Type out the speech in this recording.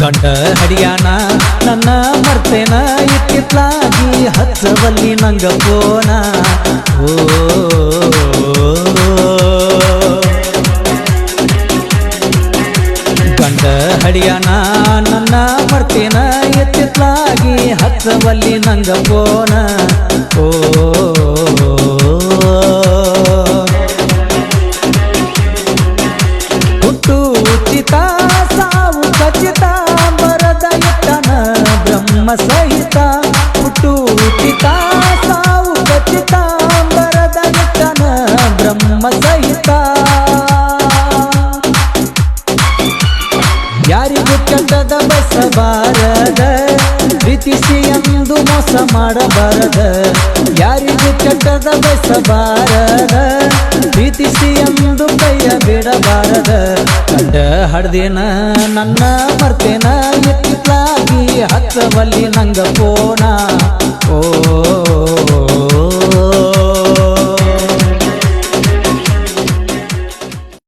ಗಂಡ ಹಡಿಯಾನ ನನ್ನ ಮರ್ತೇನ ಇತ್ತಿತ್ಲಾಗಿ ಹಚ್ಚವಲ್ಲಿ ನಂಗ ಪೋನ ಓ ಗಂಡ ಹಡಿಯಾನ ನನ್ನ ಮರ್ತೇನ ಇತ್ತಿತ್ಲಾಗಿ ಹಚ್ಚವಲ್ಲಿ ನಂಗ ಪೋನ ಓ ಹುಟ್ಟು ಉಚಿತ ಸಾವು ಖಚಿತ ಬರದ ಇಟ್ಟನ ಬ್ರಹ್ಮ ಸಹಿತ ಹುಟ್ಟು ಉಚಿತ ಸಾವು ಖಚಿತ ಬರದ ಇಟ್ಟನ ಬ್ರಹ್ಮ ಸಹಿತ ಯಾರಿಗೂ ಕೆಟ್ಟದ ಬಸಬಾರದ ಪ್ರೀತಿಸಿ ಎಂದು ಮೋಸ ಮಾಡಬಾರದ ಯಾರಿಗೂ ಕೆಟ್ಟದ ಬಸಬಾರದ ಪ್ರೀತಿಸಿ ಎಂದು ಕೈಯ ಬಿಡಬಾರದ ಗಂಡ ಹಡ್ದೇನ ನನ್ನ ಮರ್ತೇನ ಇತ್ತಿತ್ಲಾಗಿ ಹಚ್ಚವಲ್ಲಿ ನಂಗ ಪೋನ